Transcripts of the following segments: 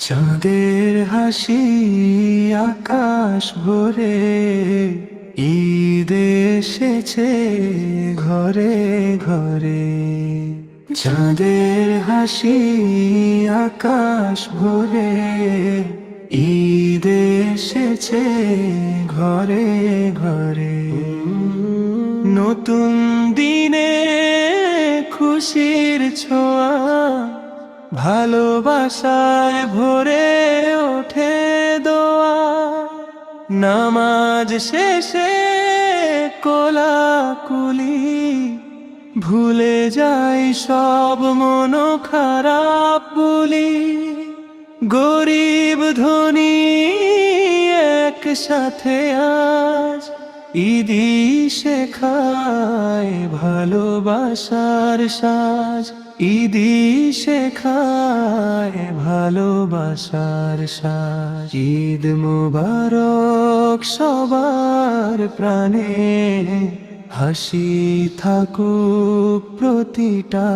চাঁদের হাসি আকাশ ভরে, ঈদ এসেছে ঘরে ঘরে। চাঁদের হাসি আকাশ ভরে, ঈদ এসেছে ঘরে ঘরে। নতুন দিনে খুশির ছোঁয়া, ভালোবাসায় ভরে ওঠে দোয়া। নামাজ শেষে কোলাকুলি, ভুলে যাই সব মন খারাপ বলি। গরিব ধনী একসাথে আজ, ঈদি শেখায় ভালোবাসার সাজ। ঈদি শেখায় ভালোবাসার সাজ। ঈদ মুবারক সবার প্রাণে, হাসি থাকুক প্রতিটা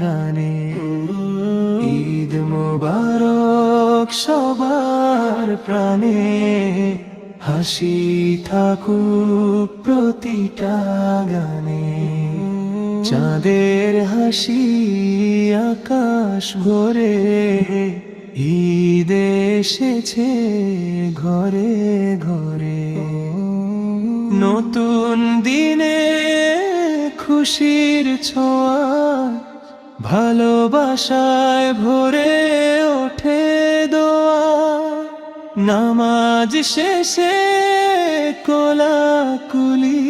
গানে। ঈদ মুবারক সবার প্রাণে, হাসি থাকুক প্রতিটা গানে। চাঁদের হাসি আকাশ ভরে, ঈদ এসেছে ঘরে ঘরে। নতুন দিনে খুশির ছোঁয়া, ভালোবাসায় ভরে ওঠে দোয়া। নামাজ শেষে কোলাকুলি,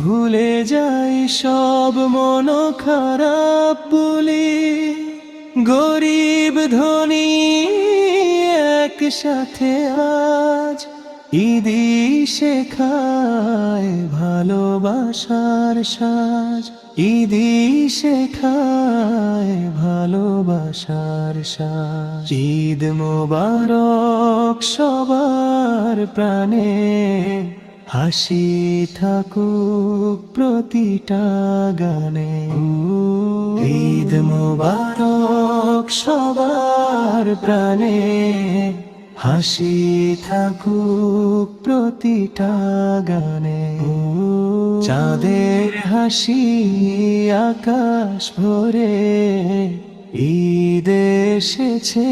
ভুলে যাই সব মন খারাপ বলি। গরিব ধনী একসাথে আজ, ঈদি শেখায় ভালোবাসার সাজ। ঈদি শেখায় ভালোবাসার সাজ। ঈদ মোবারক সবার প্রাণে, হাসি থাকুক প্রতিটা গানে। ঈদ মোবারক সবার প্রাণে, হাসি থাকুক প্রতিটা গানে। চাঁদের হাসি আকাশ ভরে, ঈদ এসেছে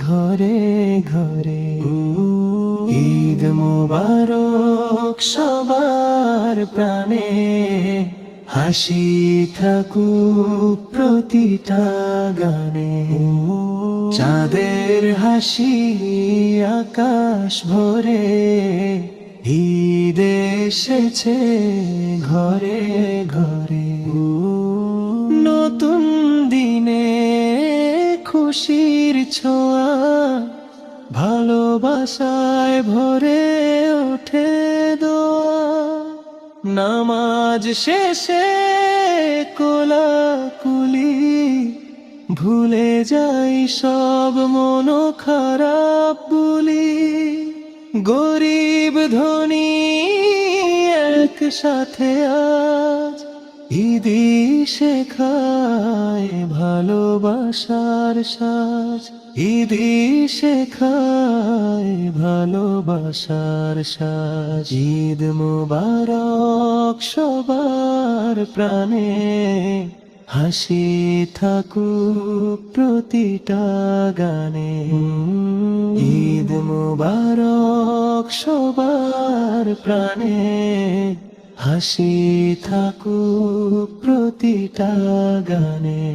ঘরে ঘরে। ঈদ মুবারক সবার প্রাণে, হাসি থাকুক প্রতিটা গানে। চাঁদের হাসি আকাশ ভরে, ঈদ এসেছে ঘরে ঘরে। নতুন দিনে খুশির ছোঁয়া, ভালোবাসায় ভরে ওঠে দোয়া। নামাজ শেষে কোলাকুলি, ভুলে যাই সব মন খারাপ বলি। গরিব ধনী একসাথে আজ, ঈদি শেখায় ভালোবাসার সাজ। ঈদি শেখায় ভালোবাসার সাজ। ঈদ মুবারক সবার প্রাণে, হাসি থাকুক প্রতিটা গানে। ঈদ মুবারক সবার প্রাণে, হাসি থাকুক প্রতিটা গানে।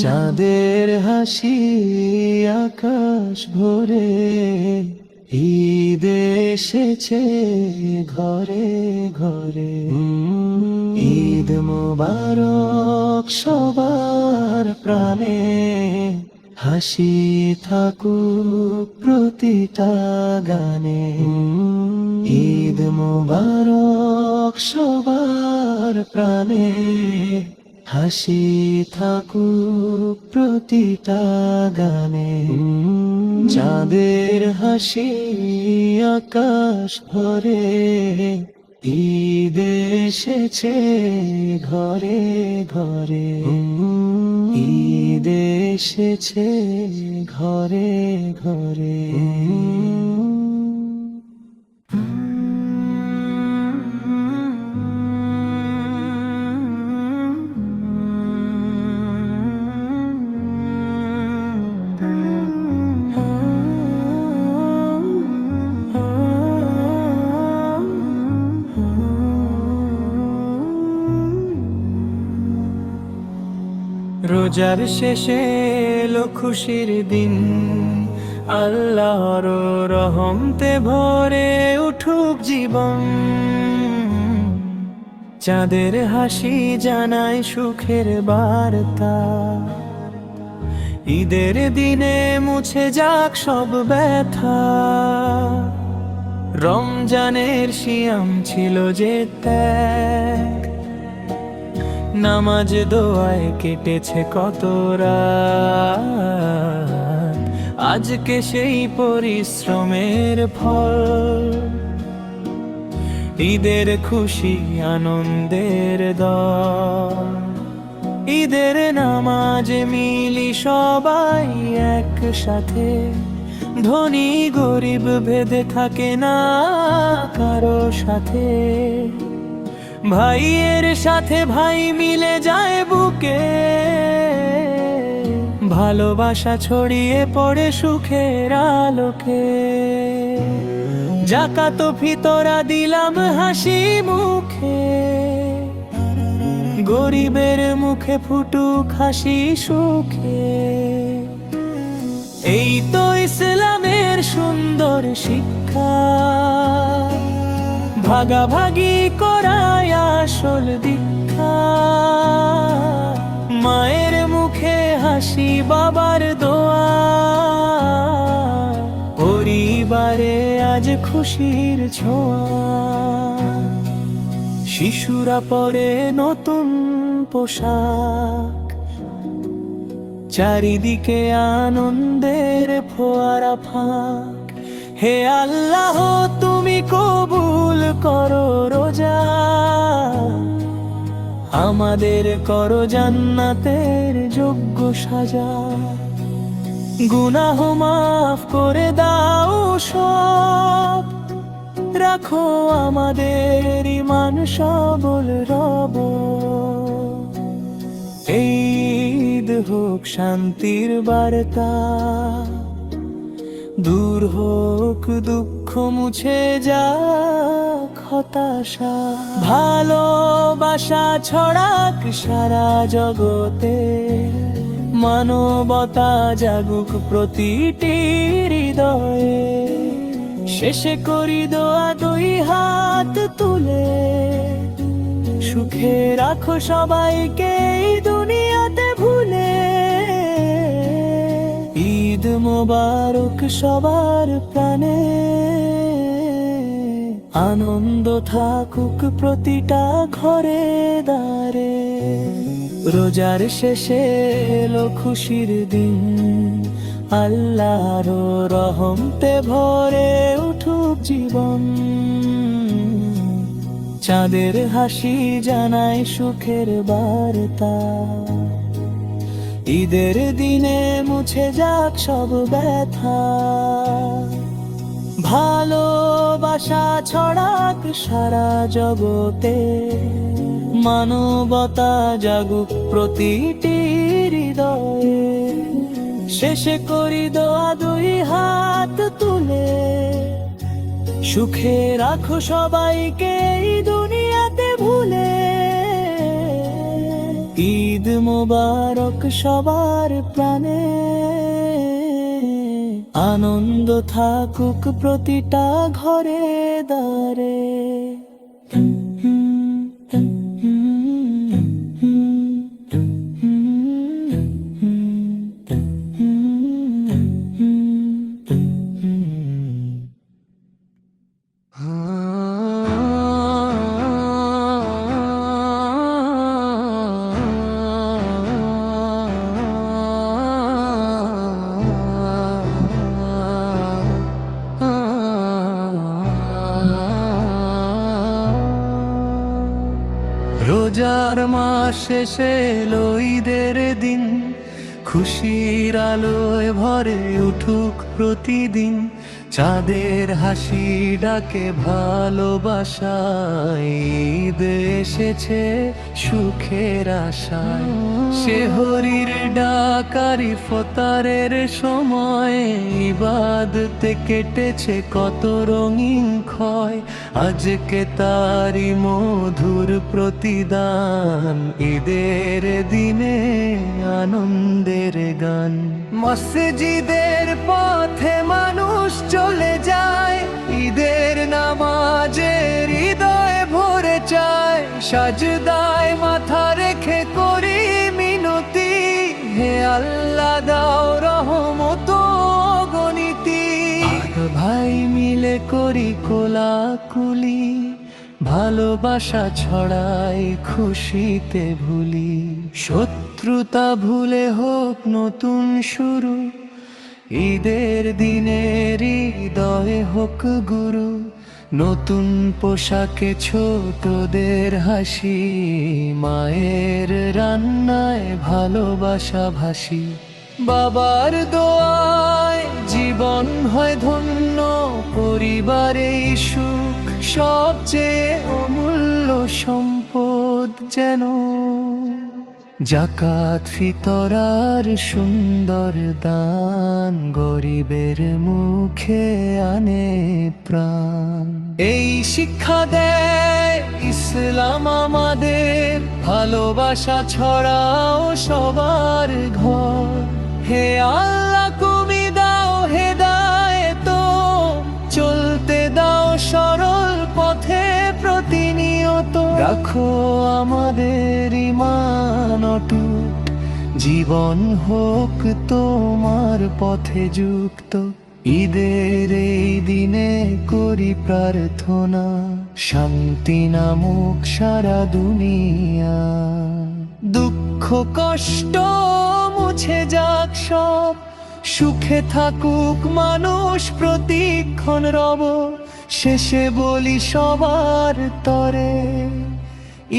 চাঁদের হাসি আকাশ ভরে, ঈদ এসেছে ঘরে ঘরে। ঈদ মুবারক সবার প্রাণে, হাসি থাকুক প্রতিটা গানে। ঈদ মুবারক সবার প্রাণে, হাসি থাকুক প্রতিটা গানে, চাঁদের হাসি আকাশ ভরে, ঈদ এসেছে ঘরে ঘরে, ঈদ এসেছে ঘরে ঘরে। রোজার শেষে এলো খুশির দিন, আল্লাহর রহমতে ভরে উঠুক জীবন। চাঁদের হাসি জানায় সুখের বার্তা, ঈদের দিনে মুছে যাক সব ব্যথা। রমজানের সিয়াম ছিল যে ত্যাগ, নামাজ দোয়ায় কেটেছে কত রাত, আজকে সেই পরিশ্রমের ফল। ঈদের খুশি আনন্দের দল, ঈদের নামাজে মিলি সবাই একসাথে। ধনী গরিব ভেদে থাকে না কারো সাথে, ভাইয়ের সাথে ভাই মিলে যায় বুকে। ভালোবাসা ছড়িয়ে পড়ে সুখের আলোকে। যাকাত ফিতরা দিলাম হাসি মুখে, গরিবের মুখে ফুটুক হাসি সুখে। এই তো ইসলামের সুন্দর শিক্ষা, ভাগাভাগি করায় আসল দীক্ষা। মায়ের মুখে হাসি বাবার দোয়া, পরিবারে আজ খুশির ছোঁয়া। শিশুরা পরে নতুন পোশাক, চারিদিকে আনন্দের ফোয়ারা ফাঁক। হে আল্লাহ তুমি কবুল করো রোজা, আমাদের করো জান্নাতের যোগ্য সাজা। গুনাহ মাফ করে দাও সব, রাখো আমাদের ঈমান সবল রব। ঈদ হোক শান্তির বার্তা, দূর হোক দুঃখ মুছে যাক হতাশা। ভালোবাসা ছড়াক সারা জগতে, মানবতা জাগুক প্রতিটি হৃদয়ে। শেষে করি দোয়া দুই হাত তুলে, সুখে রাখো সবাইকে এই দুনিয়াতে ভুলে। ঈদ মোবারক সবার প্রাণে, আনন্দ থাকুক প্রতিটা ঘরে দ্বারে। রোজার শেষে এলো খুশির দিন, আল্লাহর রহমতে ভরে উঠুক জীবন। চাঁদের হাসি জানায় সুখের বার্তা, ঈদের দিনে মুছে যাক সব ব্যথা। ভালোবাসা ছড়াক সারা জগতে, মানবতা জাগুক প্রতিটি হৃদয়ে। শেষে করি দোয়া দুই হাত তুলে, সুখে রাখো সবাইকে এই দুনিয়াতে ভুলে। ঈদ মোবারক সবার প্রাণে, আনন্দ থাকুক প্রতিটা ঘরে দ্বারে। রোজার মাস শেষে এলো ঈদের দিন, খুশির আলোয় ভরে উঠুক প্রতিদিন। চাঁদের হাসি ডাকে ভালোবাসায়, ঈদ এসেছে সুখের আশায়। শেহরির ডাকারি ফতারের সময়, ইবাদতে কেটেছে কত রঙিন ক্ষয়। আজকে তারি মধুর প্রতিদান, ঈদের দিনে আনন্দের গান। মসজিদের পথে মানুষ চলে যায়, ঈদের নামাজে হৃদয়ে ভরে চায়। সাজদায় মাথা রেখে করি মিনতি, হে আল্লাহ দাও রহমত গণিতি। ভাই মিলে করি কোলাকুলি, ভালোবাসা ছড়াই খুশিতে ভুলি। শত্রুতা ভুলে হোক নতুন শুরু, ঈদের দিনের হৃদয়ে হোক গুরু। নতুন পোশাকে ছোটদের হাসি, মায়ের রান্নায় ভালোবাসা ভাসি। বাবার দোয়ায় জীবন হয় ধন্য, পরিবারেই সুখ সবচেয়ে অমূল্য সম্পদ যেন। জাকাত ফিতরার সুন্দর দান, গরিবের মুখে আনে প্রাণ। এই শিক্ষা দেয় ইসলাম আমাদের, ভালোবাসা ছড়াও সবার ঘর। হে আল্লাহ তুমি দাও হেদায়েত, চলতে দাও সরল পথে প্রতিনিয়ত। রাখো আমাদের ঈমান অটুট, জীবন হোক তোমার পথে যুক্ত। ঈদের এই দিনে করি প্রার্থনা, শান্তি নামুক সারা দুনিয়া। দুঃখ কষ্ট মুছে যাক সব, সুখে থাকুক মানুষ প্রতিক্ষণ রব। শেষে বলি সবার তরে,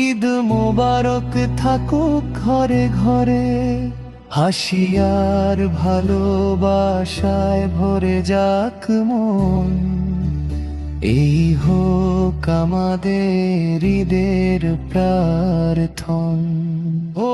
ঈদ মোবারক থাকুক ঘরে ঘরে। হাসি আর ভালোবাসায় ভরে যাক মন, এই হোক আমাদের ঈদের প্রার্থন। ও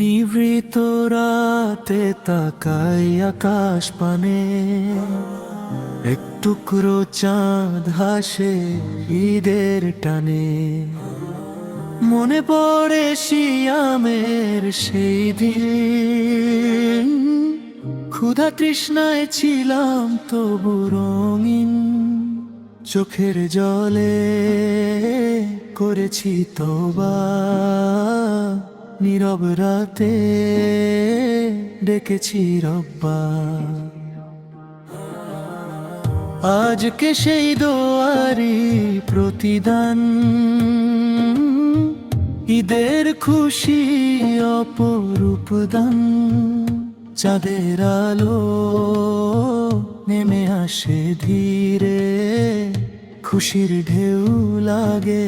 নিভৃত রাতে তাকাই আকাশ পানে, এক টুকরো চাঁদ হাসে ঈদের টানে। মনে পড়ে শিয়ামের সেই দিন, ক্ষুধা তৃষ্ণায় ছিলাম তবু রঙিন। চোখের জলে করেছি তওবা, নীরব রাতে ডেকেছি রব্বা। আজকে সেই দোয়ারি প্রতিদান, ঈদের খুশি অপরূপ দান। চাঁদের আলো নেমে আসে ধীরে, খুশির ঢেউ লাগে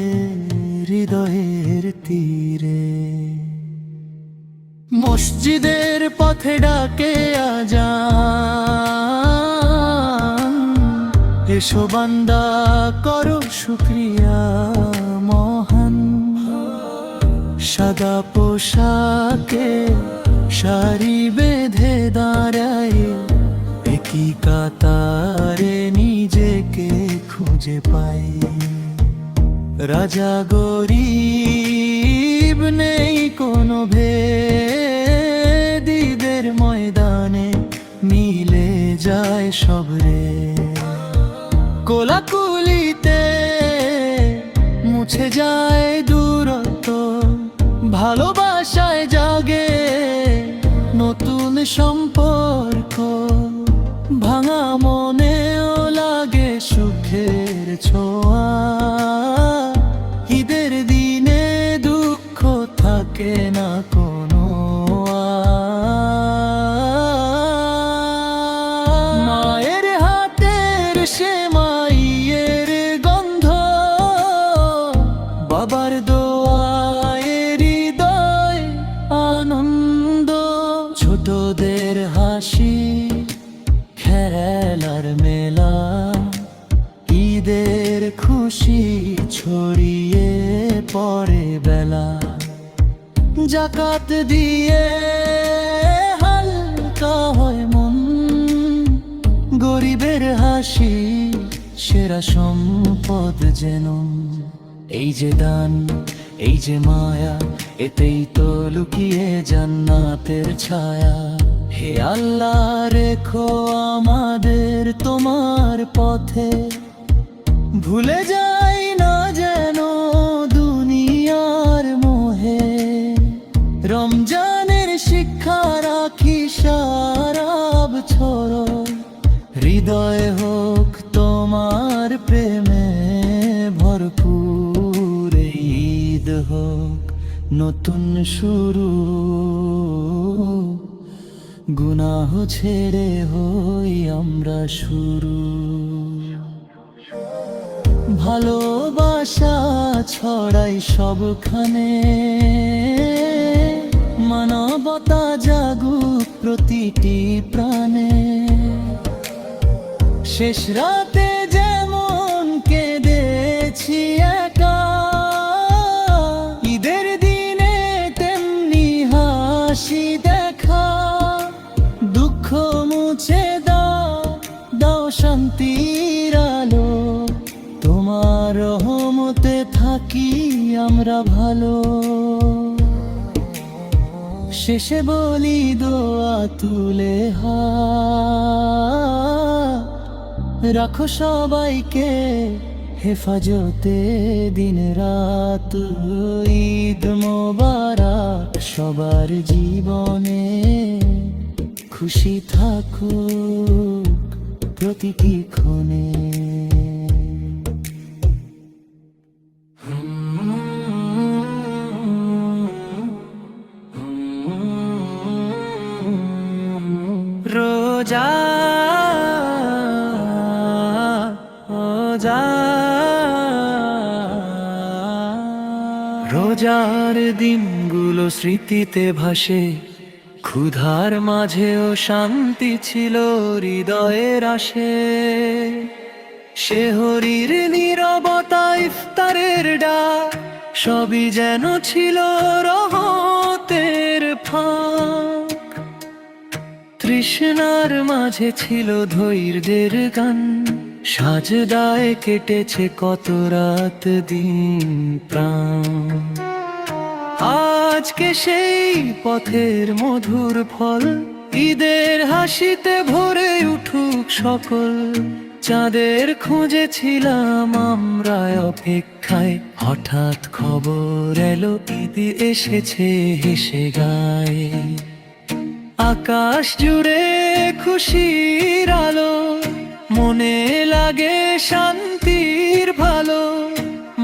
হৃদয়ের তীরে। মসজিদের পথে ডাকে আজান, এসো বান্দা করো শুকরিয়া মহান। সাদা পোশাকে সারি বেঁধে দাঁড়ায়, একই কাতারে নিজেকে খুঁজে পাই। রাজা গরিব নেই কোনো ভেদ, ঈদের ময়দানে মিলে যায় সবরে। কোলাকুলিতে মুছে যায় দূরত্ব, ভালোবাসায় জাগে নতুন সম্পর্ক, ভাঙা মনেও লাগে সুখের ছোঁয়া। ঈদের দিনে দুঃখ থাকে না কোনো, মায়ের হাতের সেমাইয়ের গন্ধ, বাবার দোয়ায় হৃদয় আনন্দ, ছোটদের হাসি খেলার মেলা, ঈদের খুশি ছড়িয়ে পড়ে বেলা। জাকাত দিয়ে হালকা হয় মন, গরিবের হাসি সেরা সম্পদ যেন। এই যে দান, এই যে মায়া, এতেই তো লুকিয়ে জান্নাতের ছায়া। হে আল্লাহ রেখো আমাদের তোমার পথে, ভুলে যাই না যেন দুনিয়ার মোহে। রমজানের শিক্ষা রাখি সারা বছর, হৃদয় হোক তোমার প্রেমে ভরপুর। ঈদ হোক নতুন শুরু, গুনাহ ছেড়ে হই আমরা শুরু। ভালোবাসা ছড়াই সবখানে, মানবতা জাগুক প্রতিটি প্রাণে। শেষ রাতে যেমন কেঁদেছি একা, ঈদের দিনে তেমনি হাসি দেখা। দুঃখ মুছে দাও, দাও শান্তির আলো, তোমার রহমতে থাকি আমরা ভালো। শেষে বলি দোয়া তুলে হাত, রাখো সবাইকে হেফাজতে দিন রাত। ঈদ মোবারক সবার জীবনে, খুশি থাকুক প্রতিটি ক্ষণে। রোজা রোজা রোজার দিনগুলো স্মৃতিতে ভাসে, ক্ষুধার মাঝেও শান্তি ছিল হৃদয়ের আসে। শেহরির নীরবতা, ইফতারের ডাক, সবই যেন ছিল রহমতের ফাঁক। তৃষ্ণার মাঝে ছিল ধৈর্যের গান, সাজদায় কেটেছে কত রাত দিন প্রাণ। আজকে সেই পথের মধুর ফল, ঈদের হাসিতে ভরে উঠুক সকল। চাঁদের খুঁজেছিলাম আমরা অপেক্ষায়, হঠাৎ খবর এলো ঈদ এসেছে হেসে গায়ে। আকাশ জুড়ে খুশির আলো, মনে লাগে শান্তির ভালো।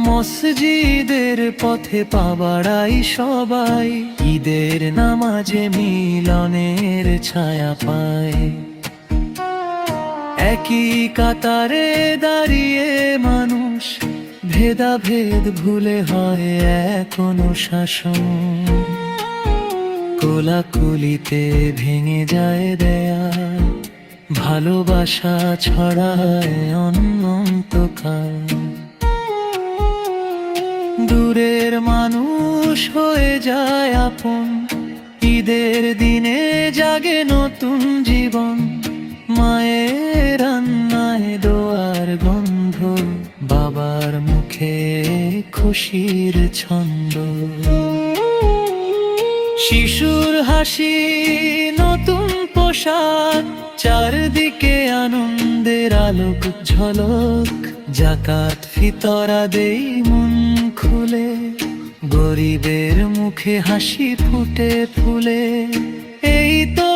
মসজিদের পথে পা বাড়াই সবাই, ঈদের নামাজে মিলনের ছায়া পায়। একই কাতারে দাঁড়িয়ে মানুষ, ভেদাভেদ ভুলে হয় এক অনুশাসন। কোলাকুলিতে ভেঙে যায় দেয়াল, ভালোবাসা ছড়ায় অনন্তকাল। দূরের মানুষ হয়ে যায় আপন, ঈদের দিনে জাগে নতুন জীবন। মায়ের রান্নায় দোয়ার গন্ধ, বাবার মুখে খুশির ছন্দ। শিশুর হাসি নতুন পোশাক, চারদিকে আনন্দের আলোক ঝলক। জাকাত ফিতরা দেই মন খুলে, গরিবের মুখে হাসি ফুটে ফুলে। এই তো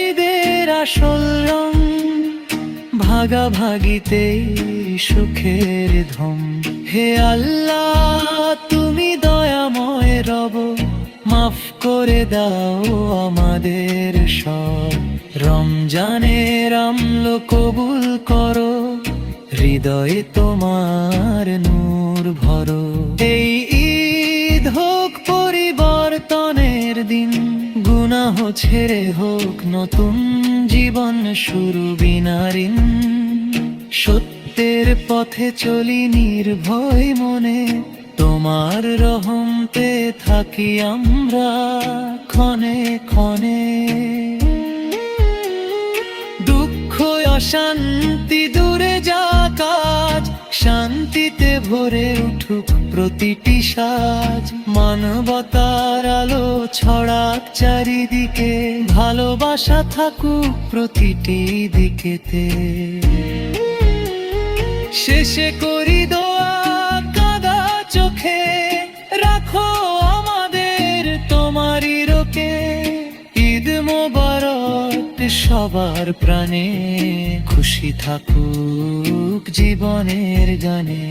ঈদের আসল রং, ভাগাভাগিতেই সুখের ধম। হে আল্লাহ তুমি দয়াময় রব, মাফ করে দাও আমাদের সব। রমজানের আমল কবুল করো, হৃদয়ে তোমার নূর ভরো। এই ঈদ হোক পরিবর্তনের দিন, গুনাহ ছেড়ে হোক নতুন জীবন শুরু বিনা ঋণ। সত্যের পথে চলি নির্ভয় মনে, তোমার রহমতে থাকি আমরা ক্ষণে ক্ষণে। দুঃখ অশান্তি দূরে যাক আজ, শান্তিতে ভরে উঠুক প্রতিটি সাজ। মানবতার আলো ছড়াক চারিদিকে, ভালোবাসা থাকুক প্রতিটি দিকেতে। শেষে করি দোয়া কাঁদা চোখে, রাখো আমাদের তোমারই রোকে। ঈদ মোবারক সবার প্রাণে, খুশি থাকুক জীবনের গানে।